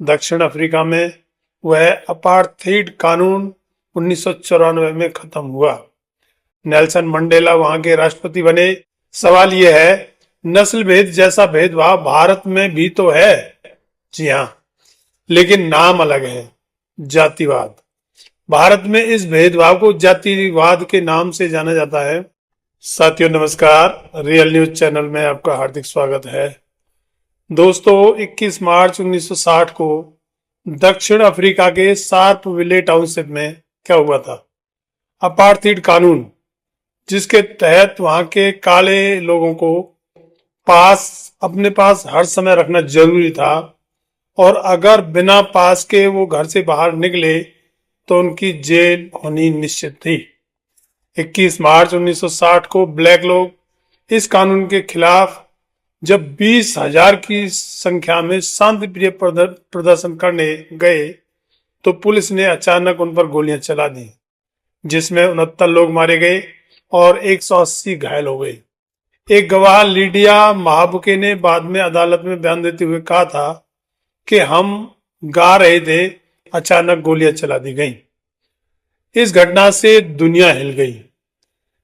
दक्षिण अफ्रीका में वह अपार्थीड कानून 1994 में खत्म हुआ। नेल्सन मंडेला वहां के राष्ट्रपति बने। सवाल यह है, नस्ल भेद जैसा भेदभाव भारत में भी तो है। जी हाँ, लेकिन नाम अलग है, जातिवाद। भारत में इस भेदभाव को जातिवाद के नाम से जाना जाता है। साथियों नमस्कार, रियल न्यूज चैनल में आपका हार्दिक स्वागत है। दोस्तों, 21 मार्च 1960 को दक्षिण अफ्रीका के सार्पविले टाउनशिप में क्या हुआ था? अपार्थीड कानून, जिसके तहत वहां के काले लोगों को अपने पास हर समय रखना जरूरी था और अगर बिना पास के वो घर से बाहर निकले तो उनकी जेल होनी निश्चित थी। 21 मार्च 1960 को ब्लैक लोग इस कानून के खिलाफ जब 20,000 की संख्या में शांतिप्रिय प्रदर्शन करने गए तो पुलिस ने अचानक उन पर गोलियां चला दी, जिसमें 69 लोग मारे गए और 180 घायल हो गए। एक गवाह लीडिया महाबुके ने बाद में अदालत में बयान देते हुए कहा था कि हम गा रहे थे, अचानक गोलियां चला दी गई। इस घटना से दुनिया हिल गई।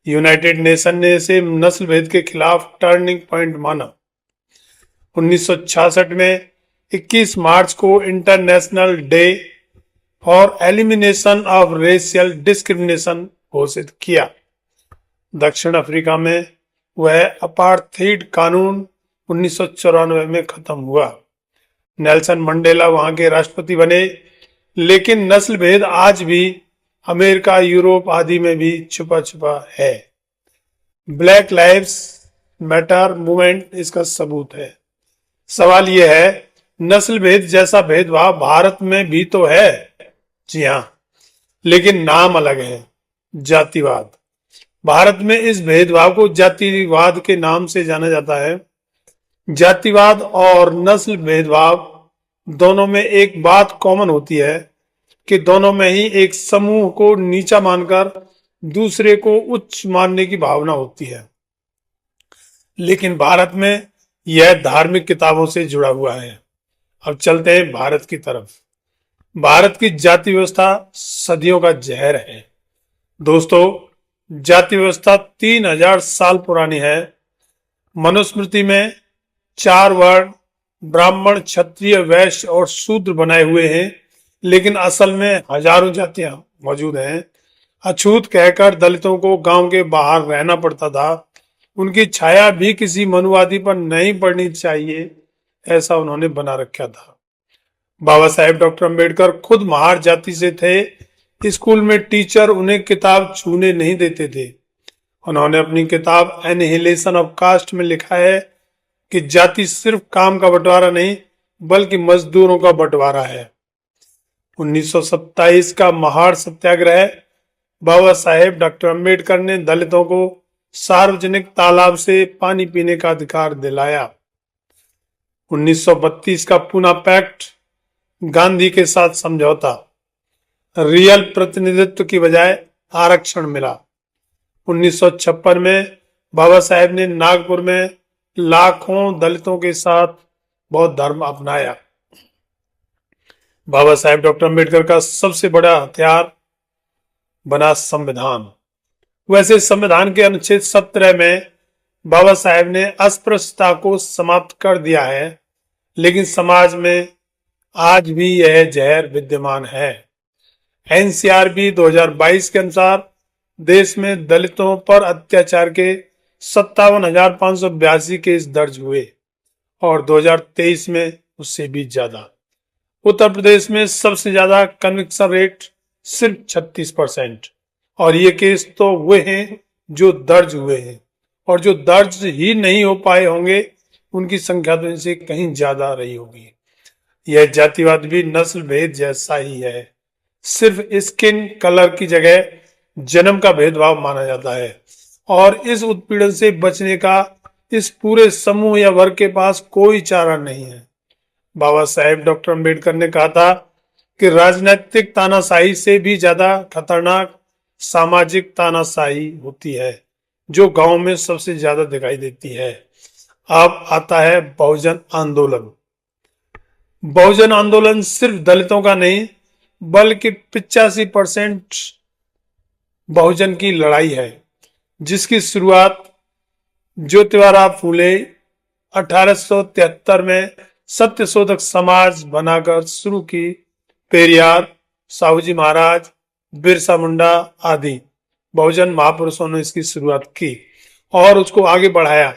यूनाइटेड नेशन ने इसे नस्ल भेद के खिलाफ टर्निंग पॉइंट माना। 1966 में 21 मार्च को international day for elimination of racial discrimination घोषित किया। दक्षिण अफ्रीका में वह अपार्थीड कानून 1994 में खत्म हुआ। नेल्सन मंडेला वहां के राष्ट्रपति बने, लेकिन नस्ल भेद आज भी अमेरिका, यूरोप आदि में भी छुपा छुपा है। ब्लैक लाइव्स मैटर मूवमेंट इसका सबूत है। सवाल यह है, नस्ल भेद जैसा भेदभाव भारत में भी तो है। जी हाँ, लेकिन नाम अलग है, जातिवाद। भारत में इस भेदभाव को जातिवाद के नाम से जाना जाता है। जातिवाद और नस्ल भेदभाव दोनों में एक बात कॉमन होती है कि दोनों में ही एक समूह को नीचा मानकर दूसरे को उच्च मानने की भावना होती है। लेकिन भारत में यह धार्मिक किताबों से जुड़ा हुआ है। अब चलते हैं भारत की तरफ। भारत की जाति व्यवस्था सदियों का जहर है। दोस्तों, जाति व्यवस्था 3000 साल पुरानी है। मनुस्मृति में 4 वर्ण ब्राह्मण, क्षत्रिय, वैश्य और शूद्र बनाए हुए हैं, लेकिन असल में हजारों जातियां मौजूद हैं। अछूत कहकर दलितों को गांव के बाहर रहना पड़ता था। उनकी छाया भी किसी मनुवादी पर नहीं पड़नी चाहिए, ऐसा उन्होंने बना रखा था। बाबा साहेब डॉक्टर अंबेडकर खुद महार जाति से थे। स्कूल में टीचर उन्हें किताब छूने नहीं देते थे। उन्होंने अपनी किताब एनिहिलेशन ऑफ कास्ट में लिखा है कि जाति सिर्फ काम का बंटवारा नहीं, बल्कि मजदूरों का बंटवारा है। 1927 का महार सत्याग्रह, बाबा साहेब डॉक्टर अंबेडकर ने दलितों को सार्वजनिक तालाब से पानी पीने का अधिकार दिलाया। 1932 का पूना पैक्ट, गांधी के साथ समझौता, रियल प्रतिनिधित्व की बजाय आरक्षण मिला। 1956 में बाबा साहेब ने नागपुर में लाखों दलितों के साथ बौद्ध धर्म अपनाया। बाबा साहेब डॉक्टर अंबेडकर का सबसे बड़ा हथियार बना संविधान। वैसे संविधान के अनुच्छेद 17 में बाबा साहेब ने अस्पृश्यता को समाप्त कर दिया है, लेकिन समाज में आज भी यह जहर विद्यमान है। एनसीआरबी 2022 के अनुसार देश में दलितों पर अत्याचार के 57,582 केस दर्ज हुए और 2023 में उससे भी ज्यादा। उत्तर प्रदेश में सबसे ज्यादा कन्विक्शन रेट सिर्फ 36%, और ये केस तो वे हैं जो दर्ज हुए हैं, और जो दर्ज ही नहीं हो पाए होंगे उनकी संख्या तो इनसे कहीं ज्यादा रही होगी। यह जातिवाद भी नस्ल भेद जैसा ही है, सिर्फ स्किन कलर की जगह जन्म का भेदभाव माना जाता है, और इस उत्पीड़न से बचने का इस पूरे समूह या वर्ग के पास कोई चारा नहीं है। बाबा साहेब डॉक्टर अंबेडकर ने कहा था कि राजनीतिक तानाशाही से भी ज्यादा खतरनाक सामाजिक तानाशाही होती है, जो गांव में सबसे ज्यादा दिखाई देती है। अब आता है बहुजन आंदोलन। बहुजन आंदोलन सिर्फ दलितों का नहीं बल्कि 85% बहुजन की लड़ाई है, जिसकी शुरुआत ज्योतिबा फूले 1873 में सत्यशोधक समाज बनाकर शुरू की। पेरियार, साहूजी महाराज, बिरसा मुंडा आदि बहुजन महापुरुषों ने इसकी शुरुआत की और उसको आगे बढ़ाया।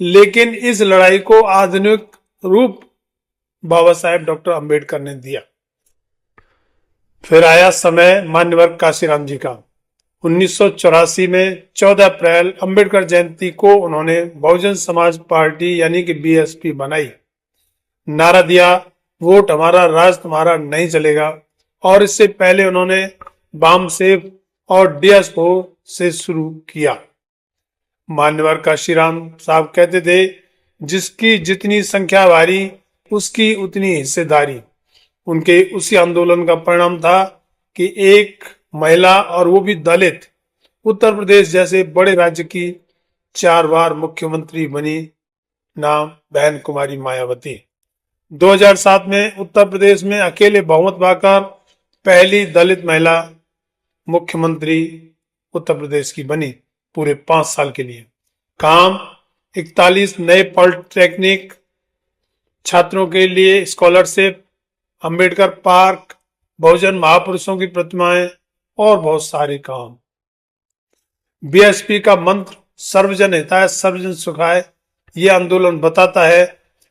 लेकिन इस लड़ाई को आधुनिक रूप बाबा साहेब डॉक्टर अंबेडकर ने दिया। फिर आया समय मान्यवर काशीराम जी का। 1984 में 14 अप्रैल अंबेडकर जयंती को उन्होंने बहुजन समाज पार्टी यानी कि बीएसपी बनाई। नारा दिया, वोट हमारा, राज तुम्हारा नहीं चलेगा। और इससे पहले उन्होंने बामसेफ और डीएसओ से शुरू किया। मान्यवर काशीराम साहब कहते थे, जिसकी जितनी संख्या भारी उसकी उतनी हिस्सेदारी। उनके उसी आंदोलन का परिणाम था कि एक महिला, और वो भी दलित, उत्तर प्रदेश जैसे बड़े राज्य की 4 बार मुख्यमंत्री बनी। नाम बहन कुमारी मायावती। 2007 में उत्तर प्रदेश में अकेले बहुमत पाकर पहली दलित महिला मुख्यमंत्री उत्तर प्रदेश की बनी पूरे 5 साल के लिए। काम 41 नए पॉलिटेक्निक छात्रों के लिए स्कॉलरशिप, अंबेडकर पार्क, बहुजन महापुरुषों की प्रतिमाएं और बहुत सारे काम। बीएसपी का मंत्र सर्वजन हिताय सर्वजन सुखाय। ये आंदोलन बताता है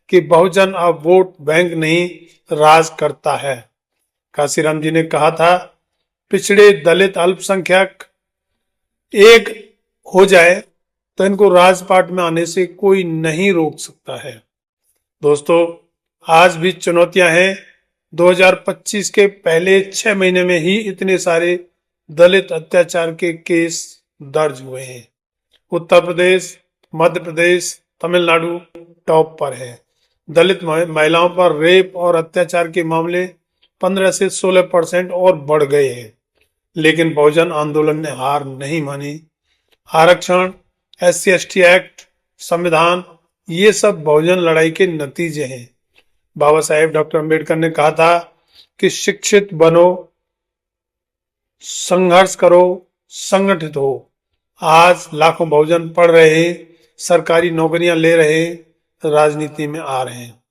कि बहुजन अब वोट बैंक नहीं राज करता है। काशीराम जी ने कहा था, पिछड़े दलित अल्पसंख्यक एक हो जाए तो इनको राजपाट में आने से कोई नहीं रोक सकता है। दोस्तों, आज भी चुनौतियां हैं। 2025 के पहले 6 महीने में ही इतने सारे दलित अत्याचार के केस दर्ज हुए हैं। उत्तर प्रदेश, मध्य प्रदेश, तमिलनाडु टॉप पर है। दलित महिलाओं पर रेप और अत्याचार के मामले 15 से 16% और बढ़ गए हैं। लेकिन बहुजन आंदोलन ने हार नहीं मानी। आरक्षण, SC/ST एक्ट, संविधान, ये सब बहुजन लड़ाई के नतीजे हैं। बाबा साहेब डॉक्टर अंबेडकर ने कहा था कि शिक्षित बनो, संघर्ष करो, संगठित हो। आज लाखों बहुजन पढ़ रहे हैं, सरकारी नौकरियां ले रहे हैं, राजनीति में आ रहे हैं।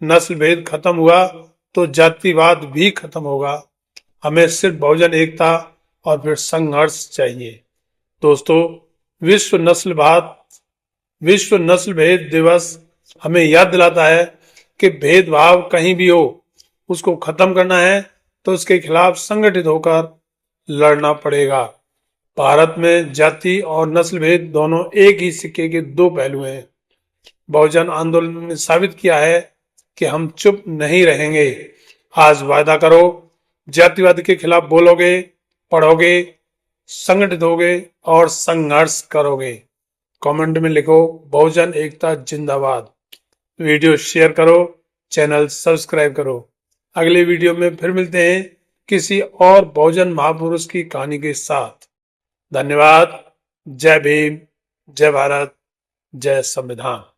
नस्ल भेद खत्म हुआ तो जातिवाद भी खत्म होगा। हमें सिर्फ बहुजन एकता और फिर संघर्ष चाहिए। दोस्तों, विश्व नस्ल भेद दिवस हमें याद दिलाता है कि भेदभाव कहीं भी हो, उसको खत्म करना है तो उसके खिलाफ संगठित होकर लड़ना पड़ेगा। भारत में जाति और नस्ल भेद दोनों एक ही सिक्के के 2 पहलू हैं। बहुजन आंदोलन ने साबित किया है कि हम चुप नहीं रहेंगे। आज वायदा करो, जातिवाद के खिलाफ बोलोगे, पढ़ोगे, संगठित होगे और संघर्ष करोगे। कमेंट में लिखो, बहुजन एकता जिंदाबाद। वीडियो शेयर करो, चैनल सब्सक्राइब करो। अगले वीडियो में फिर मिलते हैं किसी और बहुजन महापुरुष की कहानी के साथ। धन्यवाद। जय भीम, जय भारत, जय संविधान।